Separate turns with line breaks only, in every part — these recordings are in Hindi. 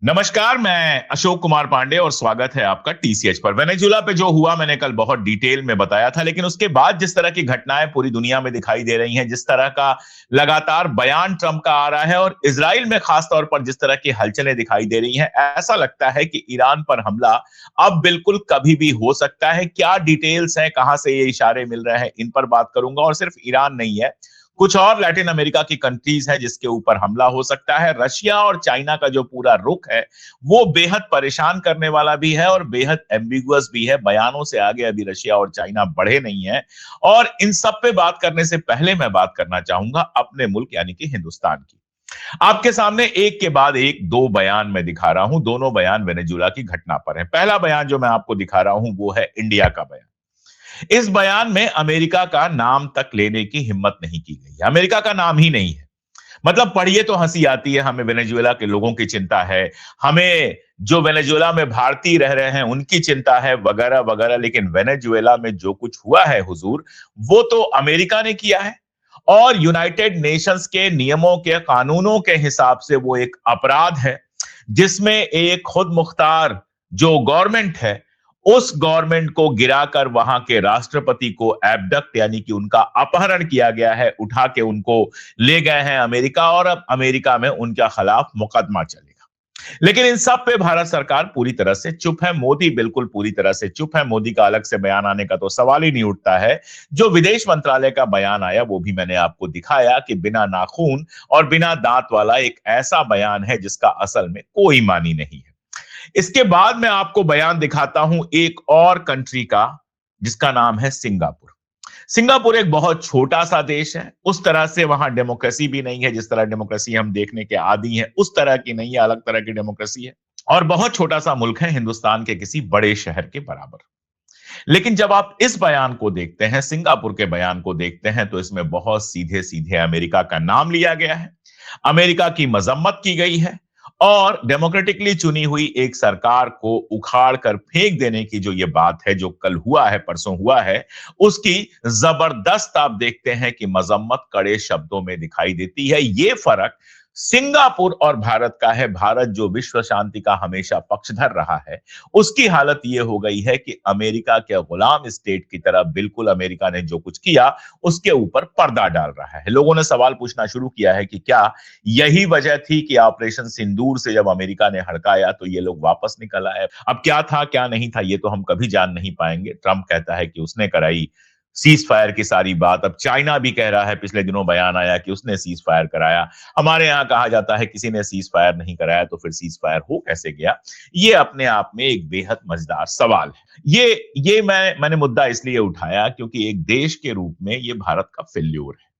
नमस्कार, मैं अशोक कुमार पांडे और स्वागत है आपका टीसीएच पर। वेनेजुला पे जो हुआ मैंने कल बहुत डिटेल में बताया था, लेकिन उसके बाद जिस तरह की घटनाएं पूरी दुनिया में दिखाई दे रही हैं, जिस तरह का लगातार बयान ट्रंप का आ रहा है और इजराइल में खास तौर पर जिस तरह की हलचलें दिखाई दे रही हैं, ऐसा लगता है कि ईरान पर हमला अब बिल्कुल कभी भी हो सकता है। क्या डिटेल्स हैं, कहां से ये इशारे मिल रहे हैं, इन पर बात करूंगा। और सिर्फ ईरान नहीं है, कुछ और लैटिन अमेरिका की कंट्रीज हैं जिसके ऊपर हमला हो सकता है। रशिया और चाइना का जो पूरा रुख है वो बेहद परेशान करने वाला भी है और बेहद एम्बिगुअस भी है। बयानों से आगे अभी रशिया और चाइना बढ़े नहीं है। और इन सब पे बात करने से पहले मैं बात करना चाहूंगा अपने मुल्क यानी कि हिंदुस्तान की। आपके सामने एक के बाद एक दो बयान मैं दिखा रहा हूं। दोनों बयान वेनेजुला की घटना पर है। पहला बयान जो मैं आपको दिखा रहा हूं वो है इंडिया का बयान। इस बयान में अमेरिका का नाम तक लेने की हिम्मत नहीं की गई है। अमेरिका का नाम ही नहीं है। मतलब पढ़िए तो हंसी आती है। हमें वेनेजुएला के लोगों की चिंता है, हमें जो वेनेजुएला में भारतीय रह रहे हैं उनकी चिंता है, वगैरह वगैरह। लेकिन वेनेजुएला में जो कुछ हुआ है हुजूर, वो तो अमेरिका ने किया है। और यूनाइटेड नेशंस के नियमों के कानूनों के हिसाब से वो एक अपराध है, जिसमें एक खुद मुख्तार जो गवर्नमेंट है, उस गवर्नमेंट को गिराकर वहां के राष्ट्रपति को एबडक्ट यानी कि उनका अपहरण किया गया है, उठा के उनको ले गए हैं अमेरिका। और अब अमेरिका में उनके खिलाफ मुकदमा चलेगा। लेकिन इन सब पे भारत सरकार पूरी तरह से चुप है। मोदी बिल्कुल पूरी तरह से चुप है। मोदी का अलग से बयान आने का तो सवाल ही नहीं उठता है। जो विदेश मंत्रालय का बयान आया वो भी मैंने आपको दिखाया कि बिना नाखून और बिना दांत वाला एक ऐसा बयान है जिसका असल में कोई मानी नहीं है। इसके बाद मैं आपको बयान दिखाता हूं एक और कंट्री का, जिसका नाम है सिंगापुर। सिंगापुर एक बहुत छोटा सा देश है। उस तरह से वहां डेमोक्रेसी भी नहीं है, जिस तरह डेमोक्रेसी हम देखने के आदी हैं उस तरह की नहीं है, अलग तरह की डेमोक्रेसी है। और बहुत छोटा सा मुल्क है, हिंदुस्तान के किसी बड़े शहर के बराबर। लेकिन जब आप इस बयान को देखते हैं, सिंगापुर के बयान को देखते हैं, तो इसमें बहुत सीधे सीधे अमेरिका का नाम लिया गया है, अमेरिका की मजम्मत की गई है। और डेमोक्रेटिकली चुनी हुई एक सरकार को उखाड़ कर फेंक देने की जो ये बात है, जो कल हुआ है, परसों हुआ है, उसकी जबरदस्त आप देखते हैं कि मजम्मत कड़े शब्दों में दिखाई देती है। ये फर्क सिंगापुर और भारत का है। भारत जो विश्व शांति का हमेशा पक्षधर रहा है, उसकी हालत यह हो गई है कि अमेरिका के गुलाम स्टेट की तरह बिल्कुल अमेरिका ने जो कुछ किया उसके ऊपर पर्दा डाल रहा है। लोगों ने सवाल पूछना शुरू किया है कि क्या यही वजह थी कि ऑपरेशन सिंदूर से जब अमेरिका ने हड़काया तो ये लोग वापस निकल आए। अब क्या था क्या नहीं था ये तो हम कभी जान नहीं पाएंगे। ट्रंप कहता है कि उसने कराई सीज फायर की सारी बात। अब चाइना भी कह रहा है, पिछले दिनों बयान आया कि उसने सीज फायर कराया। हमारे यहां कहा जाता है किसी ने सीज फायर नहीं कराया तो फिर सीज फायर हो कैसे गया। ये अपने आप में एक बेहद मजेदार सवाल है। ये मैंने मुद्दा इसलिए उठाया क्योंकि एक देश के रूप में ये भारत का फेल्योर है।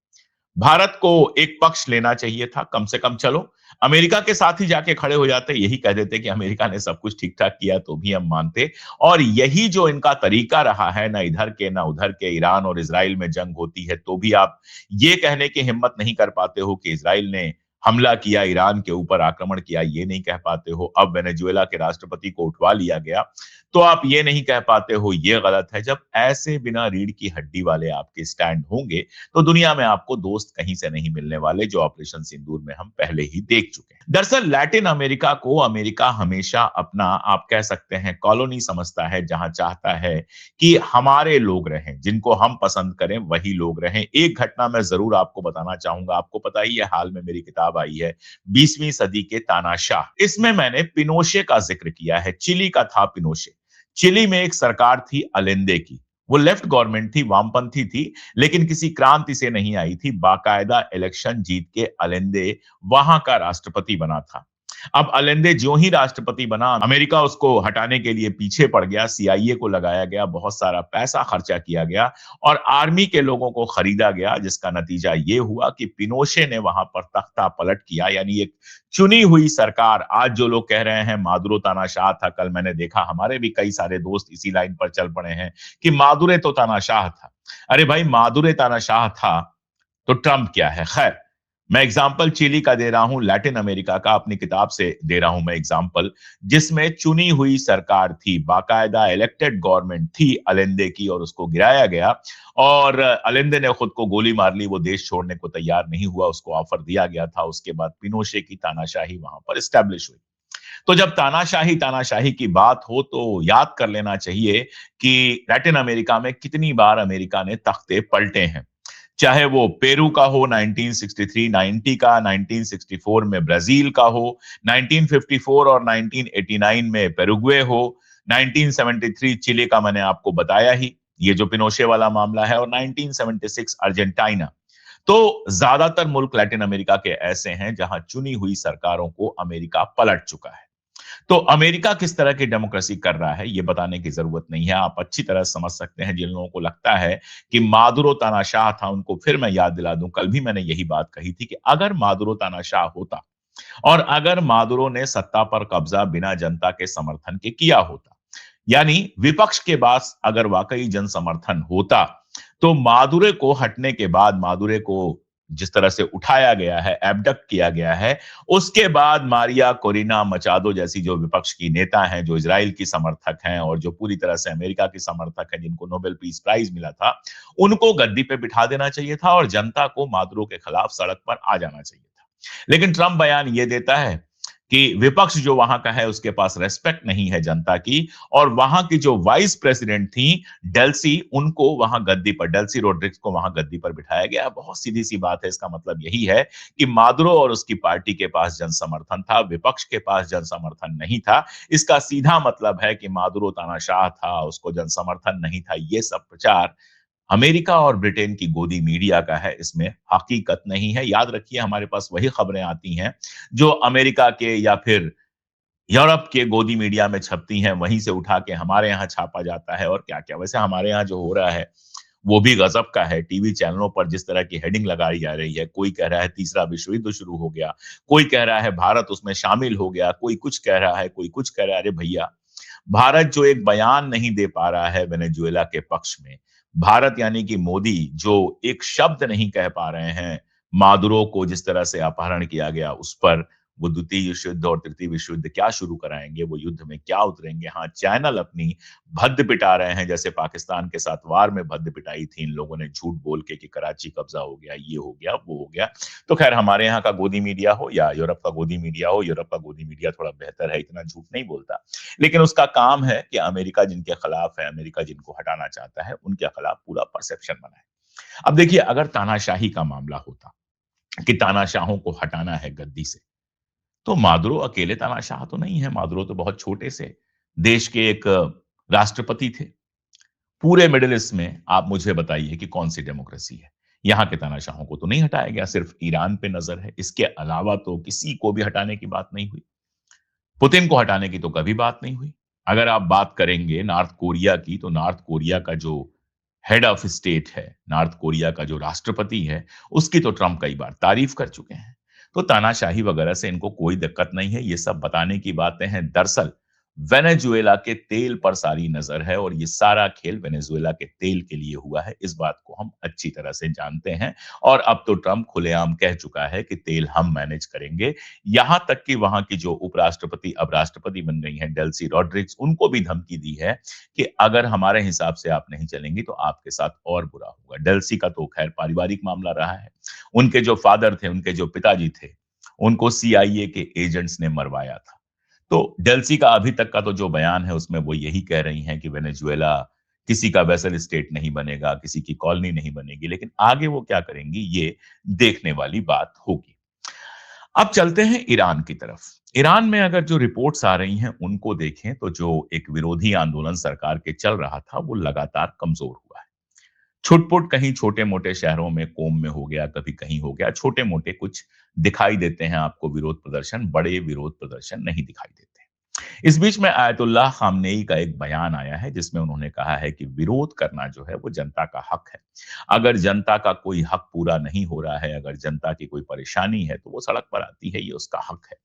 भारत को एक पक्ष लेना चाहिए था कम से कम। चलो अमेरिका के साथ ही जाके खड़े हो जाते, यही कह देते कि अमेरिका ने सब कुछ ठीक ठाक किया तो भी हम मानते। और यही जो इनका तरीका रहा है, ना इधर के ना उधर के, ईरान और इजराइल में जंग होती है तो भी आप ये कहने की हिम्मत नहीं कर पाते हो कि इजराइल ने हमला किया, ईरान के ऊपर आक्रमण किया, ये नहीं कह पाते हो। अब वेनेजुएला के राष्ट्रपति को उठवा लिया गया तो आप ये नहीं कह पाते हो, ये गलत है। जब ऐसे बिना रीढ़ की हड्डी वाले आपके स्टैंड होंगे तो दुनिया में आपको दोस्त कहीं से नहीं मिलने वाले, जो ऑपरेशन सिंदूर में हम पहले ही देख चुके हैं। दरअसल लैटिन अमेरिका को अमेरिका हमेशा अपना, आप कह सकते हैं, कॉलोनी समझता है, जहां चाहता है कि हमारे लोग रहें, जिनको हम पसंद करें वही लोग रहें। एक घटना मैं जरूर आपको बताना चाहूंगा। आपको पता ही है, हाल में मेरी किताब आई है 20वीं सदी के तानाशाह। इसमें मैंने पिनोशे का जिक्र किया है। चिली का था पिनोशे। चिली में एक सरकार थी अलेंदे की। वो लेफ्ट गवर्नमेंट थी, वामपंथी थी, लेकिन किसी क्रांति से नहीं आई थी। बाकायदा इलेक्शन जीत के अलेंदे वहां का राष्ट्रपति बना था। अब अलेंदे जो ही राष्ट्रपति बना, अमेरिका उसको हटाने के लिए पीछे पड़ गया। सीआईए को लगाया गया, बहुत सारा पैसा खर्चा किया गया और आर्मी के लोगों को खरीदा गया, जिसका नतीजा ये हुआ कि पिनोशे ने वहां पर तख्ता पलट किया। यानी एक चुनी हुई सरकार। आज जो लोग कह रहे हैं मादुरो तानाशाह था, कल मैंने देखा हमारे भी कई सारे दोस्त इसी लाइन पर चल पड़े हैं कि मादुरे तो तानाशाह था। अरे भाई, मादुरे तानाशाह था तो ट्रंप क्या है। खैर, मैं एग्जाम्पल चिली का दे रहा हूं, लैटिन अमेरिका का अपनी किताब से दे रहा हूं मैं एग्जाम्पल, जिसमें चुनी हुई सरकार थी, बाकायदा इलेक्टेड गवर्नमेंट थी अलेंदे की, और उसको गिराया गया। और अलेंदे ने खुद को गोली मार ली, वो देश छोड़ने को तैयार नहीं हुआ, उसको ऑफर दिया गया था। उसके बाद पिनोशे की तानाशाही वहां पर स्टैब्लिश हुई। तो जब तानाशाही तानाशाही की बात हो तो याद कर लेना चाहिए कि लैटिन अमेरिका में कितनी बार अमेरिका ने तख्ते पलटे हैं। चाहे वो पेरू का हो 1963 90 का, 1964 में ब्राजील का हो, 1954 और 1989 में पेरुग्वे हो, 1973 चिली का मैंने आपको बताया ही, ये जो पिनोशे वाला मामला है, और 1976 अर्जेंटीना। तो ज्यादातर मुल्क लैटिन अमेरिका के ऐसे हैं जहां चुनी हुई सरकारों को अमेरिका पलट चुका है। तो अमेरिका किस तरह की डेमोक्रेसी कर रहा है, ये बताने की जरूरत नहीं है। आप अच्छी तरह समझ सकते हैं। जिन लोगों को लगता है कि मादुरो तानाशाह था, उनको फिर मैं याद दिला दूं, कल भी मैंने यही बात कही थी कि अगर मादुरो तानाशाह होता और अगर मादुरो ने सत्ता पर कब्जा बिना जनता के समर्थन के किया होता, यानी विपक्ष के पास अगर वाकई जन समर्थन होता, तो मादुरे को हटने के बाद, मादुरे को जिस तरह से उठाया गया है, एबडक्ट किया गया है, उसके बाद मारिया कोरिना मचादो जैसी जो विपक्ष की नेता हैं, जो इजराइल की समर्थक हैं और जो पूरी तरह से अमेरिका की समर्थक हैं, जिनको नोबेल पीस प्राइज मिला था, उनको गद्दी पे बिठा देना चाहिए था और जनता को मादुरो के खिलाफ सड़क पर आ जाना चाहिए था। लेकिन ट्रंप बयान ये देता है कि विपक्ष जो वहां का है उसके पास रेस्पेक्ट नहीं है जनता की, और वहां की जो वाइस प्रेसिडेंट थी डेल्सी, उनको वहां गद्दी पर, डेल्सी रोड्रिग्स को वहां गद्दी पर बिठाया गया। बहुत सीधी सी बात है। इसका मतलब यही है कि मादुरो और उसकी पार्टी के पास जन समर्थन था, विपक्ष के पास जन समर्थन नहीं था। इसका सीधा मतलब है कि मादुरो तानाशाह था, उसको जन समर्थन नहीं था। ये सब प्रचार अमेरिका और ब्रिटेन की गोदी मीडिया का है, इसमें हकीकत नहीं है। याद रखिए, हमारे पास वही खबरें आती हैं जो अमेरिका के या फिर यूरोप के गोदी मीडिया में छपती हैं, वहीं से उठा के हमारे यहाँ छापा जाता है और क्या-क्या। वैसे हमारे यहाँ जो हो रहा है, वो भी गजब का है। टीवी चैनलों पर जिस तरह की हेडिंग लगाई जा रही है, कोई कह रहा है तीसरा विश्व युद्ध शुरू हो गया, कोई कह रहा है भारत उसमें शामिल हो गया, कोई कुछ कह रहा है, कोई कुछ कह रहा है। अरे भैया, भारत जो एक बयान नहीं दे पा रहा है वेनेजुएला के पक्ष में, भारत यानी कि मोदी जो एक शब्द नहीं कह पा रहे हैं मादुरो को जिस तरह से अपहरण किया गया उस पर, वो द्वितीय विश्व युद्ध और तृतीय विश्व युद्ध क्या शुरू कराएंगे, वो युद्ध में क्या उतरेंगे। हाँ, चैनल अपनी भद्द पिटा रहे हैं, जैसे पाकिस्तान के साथ वार में भद्द पिटाई थी इन लोगों ने झूठ बोल के कि कराची कब्जा हो गया, ये हो गया, वो हो गया। तो खैर, हमारे यहाँ का गोदी मीडिया हो या यूरोप का गोदी मीडिया हो, यूरोप का गोदी मीडिया थोड़ा बेहतर है, इतना झूठ नहीं बोलता। लेकिन उसका काम है कि अमेरिका जिनके खिलाफ है, अमेरिका जिनको हटाना चाहता है, उनके खिलाफ पूरा परसेप्शन बनाए। अब देखिए, अगर तानाशाही का मामला होता कि तानाशाहों को हटाना है गद्दी से, तो मादुरो अकेले तानाशाह तो नहीं है। मादुरो तो बहुत छोटे से देश के एक राष्ट्रपति थे। पूरे मिडिल ईस्ट में आप मुझे बताइए कि कौन सी डेमोक्रेसी है। यहाँ के तानाशाहों को तो नहीं हटाया गया, सिर्फ ईरान पे नजर है। इसके अलावा तो किसी को भी हटाने की बात नहीं हुई। पुतिन को हटाने की तो कभी बात नहीं हुई। अगर आप बात करेंगे नॉर्थ कोरिया की, तो नॉर्थ कोरिया का जो हेड ऑफ स्टेट है, नॉर्थ कोरिया का जो राष्ट्रपति है, उसकी तो ट्रंप कई बार तारीफ कर चुके हैं। तो तानाशाही वगैरह से इनको कोई दिक्कत नहीं है। ये सब बताने की बातें हैं। दरअसल वेनेजुएला के तेल पर सारी नजर है और ये सारा खेल वेनेजुएला के तेल के लिए हुआ है। इस बात को हम अच्छी तरह से जानते हैं और अब तो ट्रंप खुलेआम कह चुका है कि तेल हम मैनेज करेंगे। यहां तक कि वहां की जो उपराष्ट्रपति अब राष्ट्रपति बन गई हैं, डेल्सी रॉड्रिग्स, उनको भी धमकी दी है कि अगर हमारे हिसाब से आप नहीं चलेंगी तो आपके साथ और बुरा होगा। डेल्सी का तो खैर पारिवारिक मामला रहा है। उनके जो फादर थे, उनके जो पिताजी थे, उनको सीआईए के एजेंट्स ने मरवाया था। तो डेल्सी का अभी तक का तो जो बयान है उसमें वो यही कह रही हैं कि वेनेजुएला किसी का वेसल स्टेट नहीं बनेगा, किसी की कॉलोनी नहीं बनेगी। लेकिन आगे वो क्या करेंगी, ये देखने वाली बात होगी। अब चलते हैं ईरान की तरफ। ईरान में अगर जो रिपोर्ट्स आ रही हैं उनको देखें तो जो एक विरोधी आंदोलन सरकार के चल रहा था वो लगातार कमजोर हुआ है। छुटपुट कहीं छोटे-मोटे शहरों में, कोम में हो गया, कभी कहीं हो गया, छोटे-मोटे कुछ दिखाई देते हैं आपको विरोध प्रदर्शन, बड़े विरोध प्रदर्शन नहीं दिखाई देते। इस बीच में आयतुल्लाह खामनेई का एक बयान आया है जिसमें उन्होंने कहा है कि विरोध करना जो है वो जनता का हक है। अगर जनता का कोई हक पूरा नहीं हो रहा है, अगर जनता की कोई परेशानी है तो वो सड़क पर आती है, ये उसका हक है।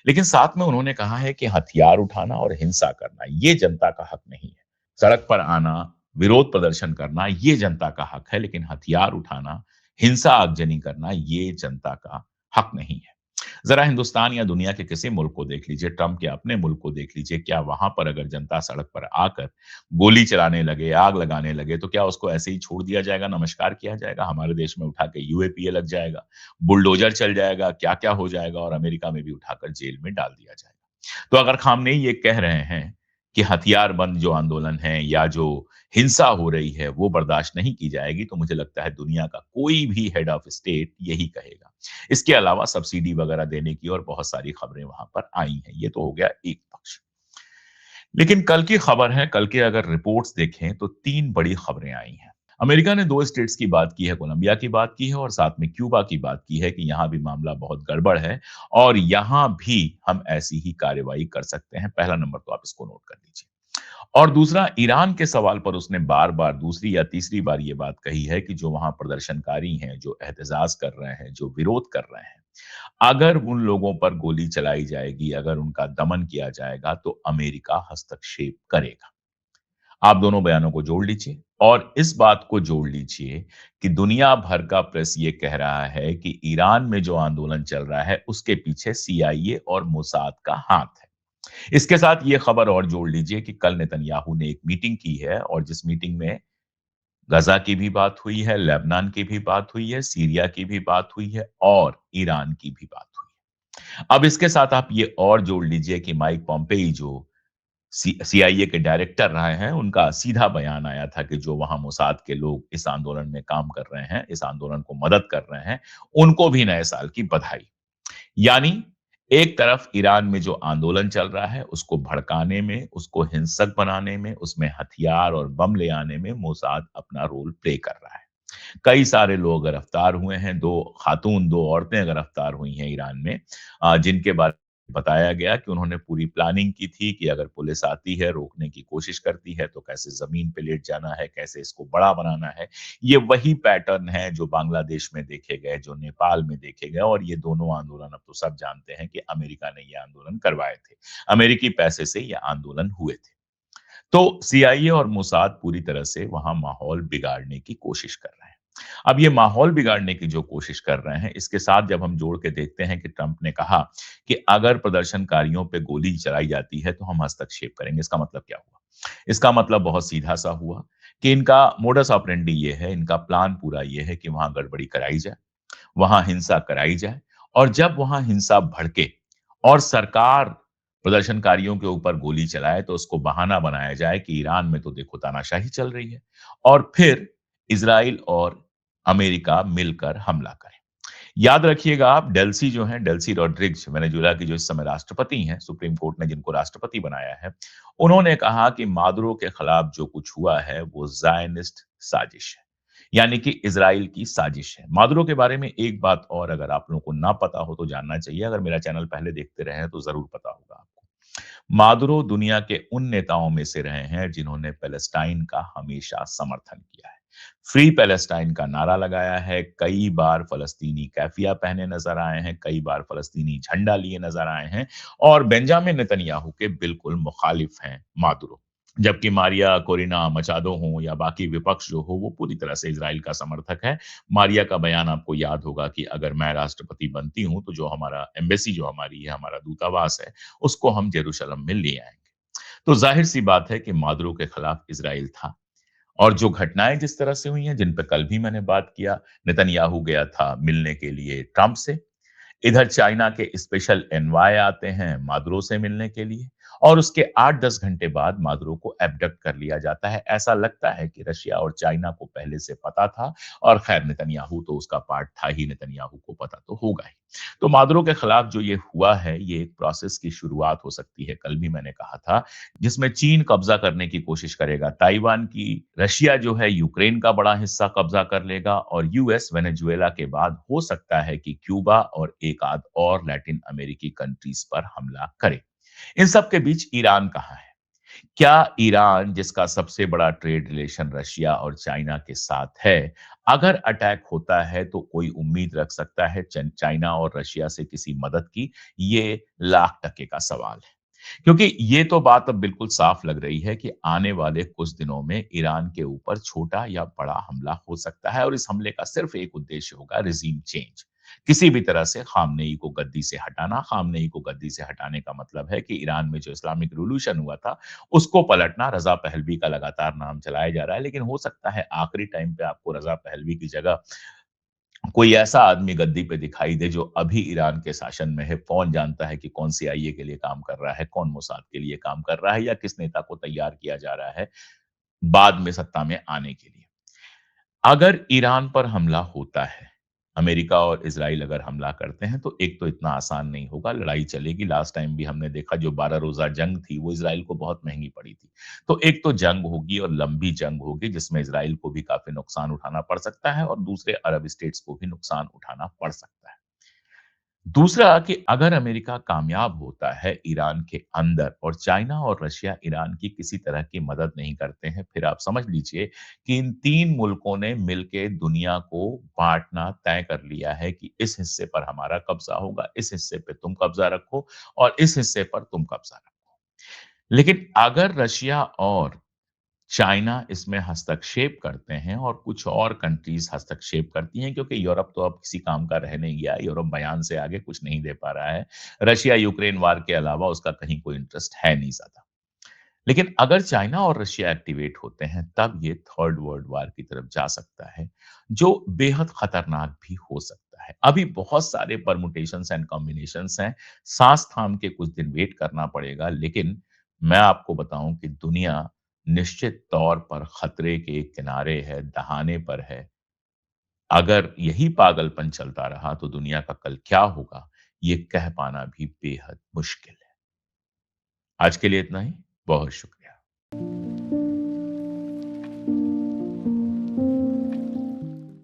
लेकिन साथ में उन्होंने कहा है कि हथियार उठाना और हिंसा करना ये जनता का हक नहीं है। सड़क पर आना, विरोध प्रदर्शन करना ये जनता का हक है, लेकिन हथियार उठाना, हिंसा आगजनी करना ये जनता का हक नहीं है। जरा हिंदुस्तान या दुनिया के किसी मुल्क को देख लीजिए, ट्रंप के अपने मुल्क को देख लीजिए, क्या वहां पर अगर जनता सड़क पर आकर गोली चलाने लगे, आग लगाने लगे, तो क्या उसको ऐसे ही छोड़ दिया जाएगा, नमस्कार किया जाएगा? हमारे देश में उठा के यूएपीए लग जाएगा, बुलडोजर चल जाएगा, क्या क्या हो जाएगा और अमेरिका में भी उठाकर जेल में डाल दिया जाएगा। तो अगर खामनेई ये कह रहे हैं कि हथियार बंद जो आंदोलन है या जो हिंसा हो रही है वो बर्दाश्त नहीं की जाएगी, तो मुझे लगता है दुनिया का कोई भी हेड ऑफ स्टेट यही कहेगा। इसके अलावा सब्सिडी वगैरह देने की और बहुत सारी खबरें वहां पर आई हैं। ये तो हो गया एक पक्ष। लेकिन कल की खबर है, कल के अगर रिपोर्ट्स देखें तो 3 बड़ी खबरें आई हैं। अमेरिका ने 2 स्टेट्स की बात की है, कोलंबिया की बात की है और साथ में क्यूबा की बात की है कि यहाँ भी मामला बहुत गड़बड़ है और यहाँ भी हम ऐसी ही कार्रवाई कर सकते हैं। पहला नंबर तो आप इसको नोट कर लीजिए। और दूसरा, ईरान के सवाल पर उसने बार-बार दूसरी या तीसरी बार ये बात कही है कि जो वहाँ प्रदर्शनकारी हैं, जो एहतजाज कर रहे हैं, जो विरोध कर रहे हैं, अगर उन लोगों पर गोली चलाई जाएगी, अगर उनका दमन किया जाएगा, तो अमेरिका हस्तक्षेप करेगा। आप दोनों बयानों को जोड़ लीजिए और इस बात को जोड़ लीजिए कि दुनिया भर का प्रेस ये कह रहा है कि ईरान में जो आंदोलन चल रहा है, उसके पीछे सीआईए और मोसाद का हाथ है। इसके साथ ये खबर और जोड़ लीजिए कि कल नेतन्याहू ने एक मीटिंग की है और जिस मीटिंग में गजा की भी बात हुई है, लेबनान की भी बात हुई है, सीरिया की भी बात हुई है और ईरान की भी बात हुई है। अब इसके साथ आप ये और जोड़ लीजिए कि माइक पॉम्पेई जो सीआईए के डायरेक्टर रहे हैं, उनका सीधा बयान आया था कि जो वहां मोसाद के लोग इस आंदोलन में काम कर रहे हैं, इस आंदोलन को मदद कर रहे हैं, उनको भी नए साल की बधाई। यानी एक तरफ ईरान में जो आंदोलन चल रहा है, उसको भड़काने में, उसको हिंसक बनाने में, उसमें हथियार और बम ले आने में मोसाद अपना रोल प्ले कर रहा है। कई सारे लोग गिरफ्तार हुए हैं, 2 खातून, 2 औरतें गिरफ्तार हुई हैं ईरान में जिनके बारे में बताया गया कि उन्होंने पूरी प्लानिंग की थी कि अगर पुलिस आती है, रोकने की कोशिश करती है, तो कैसे ज़मीन पे लेट जाना है, कैसे इसको बड़ा बनाना है। ये वही पैटर्न है जो बांग्लादेश में देखे गए, जो नेपाल में देखे गए और ये दोनों आंदोलन अब तो सब जानते हैं कि अमेरिका ने ये आंदोलन करवाए थे। अमेरिकी पैसे से ये आंदोलन हुए थे। तो सीआईए और मोसाद पूरी तरह से वहाँ माहौल बिगाड़ने की कोशिश कर रहे हैं। अब ये माहौल बिगाड़ने की जो कोशिश कर रहे हैं, इसके साथ जब हम जोड़ के देखते हैं कि ट्रंप ने कहा कि अगर प्रदर्शनकारियों पे गोली चलाई जाती है, तो हम हस्तक्षेप करेंगे। इसका मतलब क्या हुआ? इसका मतलब बहुत सीधा-सा हुआ कि इनका मोडस ऑपरेंडी ये है, इनका प्लान पूरा ये है कि वहाँ गड़बड़ी कराई जाए, वहाँ हिंसा कराई जाए और जब वहाँ हिंसा भड़के और सरकार प्रदर्शनकारियों के ऊपर गोली चलाए तो उसको बहाना बनाया जाए कि ईरान में तो देखो तानाशाही चल रही है और फिर इज़राइल और अमेरिका मिलकर हमला करें। याद रखिएगा आप डेल्सी जो हैं, डेल्सी रॉड्रिग्ज़ वेनेजुएला की जो इस समय राष्ट्रपति हैं, सुप्रीम कोर्ट ने जिनको राष्ट्रपति बनाया है, उन्होंने कहा कि मादुरो के खिलाफ जो कुछ हुआ है वो ज़ायनिस्ट साजिश है। यानी कि इज़राइल की साजिश है। मादुरो के बारे में एक बात और अगर आप लोगों को ना पता हो तो जानना चाहिए, अगर मेरा चैनल पहले देखते रहे हैं तो ज़रूर पता होगा आपको। मादुरो दुनिया के उन नेताओं में से रहे हैं जिन्होंने पैलेस्टाइन का हमेशा समर्थन किया है। फ्री पैलेस्टाइन का नारा लगाया है, कई बार फ़लस्तीनी कैफ़िया पहने नज़र आए हैं, कई बार फ़लस्तीनी झंडा लिए नज़र आए हैं और बेंजामिन नेतन्याहू के बिल्कुल मुखालिफ हैं मादुरो। जबकि मारिया कोरिना मचादो हों या बाकी विपक्ष जो हो, वो पूरी तरह से इज़राइल का समर्थक है। मारिया का बयान आपको याद होगा कि अगर मैं राष्ट्रपति बनती हूँ, तो जो हमारा एम्बेसी जो हमारी है, हमारा दूतावास है, उसको हम जेरूशलम में ले आएँगे। तो ज़ाहिर-सी बात है कि मादुरो के खिलाफ इज़राइल था और जो घटनाएँ जिस तरह से हुई हैं, जिन पे कल भी मैंने बात किया, नेतन्याहू गया था मिलने के लिए ट्रंप से, इधर चाइना के स्पेशल एनवॉय आते हैं मादुरो से मिलने के लिए और उसके 8-10 घंटे बाद मादुरो को एब्डक्ट कर लिया जाता है। ऐसा लगता है कि रशिया और चाइना को पहले से पता था और खैर नेतन्याहू तो उसका पार्ट था ही, नेतन्याहू को पता तो होगा ही। तो मादुरो के खिलाफ जो ये हुआ है, ये एक प्रोसेस की शुरुआत हो सकती है, कल भी मैंने कहा था, जिसमें चीन कब्जा करने की कोशिश करेगा ताइवान की, रशिया जो है यूक्रेन का बड़ा हिस्सा कब्जा कर लेगा और यूएस वेनेजुएला के बाद हो सकता है कि क्यूबा और एक आध और लैटिन अमेरिकी कंट्रीज पर हमला करे। इन सब के बीच ईरान कहाँ है? क्या ईरान जिसका सबसे बड़ा ट्रेड रिलेशन रशिया और चाइना के साथ है, अगर अटैक होता है तो कोई उम्मीद रख सकता है चाइना और रशिया से किसी मदद की? ये लाख टके का सवाल है। क्योंकि ये तो बात अब बिल्कुल साफ लग रही है कि आने वाले कुछ दिनों में ईरान के ऊपर छोटा या बड़ा हमला हो सकता है और इस हमले का सिर्फ एक उद्देश्य होगा रिजीम चेंज। किसी भी तरह से खामनेई को गद्दी से हटाना। खामनेई को गद्दी से हटाने का मतलब है कि ईरान में जो इस्लामिक रिवॉल्यूशन हुआ था, उसको पलटना। रज़ा पहलवी का लगातार नाम चलाया जा रहा है, लेकिन हो सकता है आखिरी टाइम पे आपको रज़ा पहलवी की जगह कोई ऐसा आदमी गद्दी पे दिखाई दे जो अभी ईरान के शासन में है, कौन जानता है कि कौन सीआईए के लिए काम कर रहा है, कौन मोसाद के लिए काम कर रहा है या किस नेता को तैयार किया जा रहा है, बाद में सत्ता में आने के लिए। अगर ईरान पर हमला होता है, अमेरिका और इज़राइल अगर हमला करते हैं, तो एक तो इतना आसान नहीं होगा, लड़ाई चलेगी। लास्ट टाइम भी हमने देखा जो 12 रोज़ा जंग थी, वो इज़राइल को बहुत महँगी पड़ी थी। तो एक तो जंग होगी और लंबी जंग होगी, जिसमें इज़राइल को भी काफ़ी नुकसान उठाना पड़ सकता है और दूसरे अरब स्टेट्स को भी नुकसान उठाना पड़ सकता है। दूसरा कि अगर अमेरिका कामयाब होता है ईरान के अंदर और चाइना और रशिया ईरान की किसी तरह की मदद नहीं करते हैं, फिर आप समझ लीजिए कि इन 3 मुल्कों ने मिलके दुनिया को बाँटना तय कर लिया है कि इस हिस्से पर हमारा कब्ज़ा होगा, इस हिस्से पे तुम कब्ज़ा रखो और इस हिस्से पर तुम कब्ज़ा रखो। लेकिन अगर रशिया और चाइना इसमें हस्तक्षेप करते हैं और कुछ और कंट्रीज़ हस्तक्षेप करती हैं क्योंकि यूरोप तो अब किसी काम का रह नहीं गया, यूरोप बयान से आगे कुछ नहीं दे पा रहा है। रशिया यूक्रेन वार के अलावा उसका कहीं कोई इंटरेस्ट है नहीं ज़्यादा। लेकिन अगर चाइना और रशिया एक्टिवेट होते हैं, तब ये थर्ड वर्ल्ड वार की तरफ जा सकता है, जो बेहद खतरनाक भी हो सकता है। अभी बहुत सारे परम्यूटेशंस एंड कॉम्बिनेशंस हैं, साँस थाम के कुछ दिन वेट करना पड़ेगा, लेकिन मैं आपको बताऊँ कि दुनिया निश्चित तौर पर खतरे के किनारे है, दहाने पर है। अगर यही पागलपन चलता रहा, तो दुनिया का कल क्या होगा, ये कह पाना भी बेहद मुश्किल है। आज के लिए इतना ही, बहुत शुक्रिया।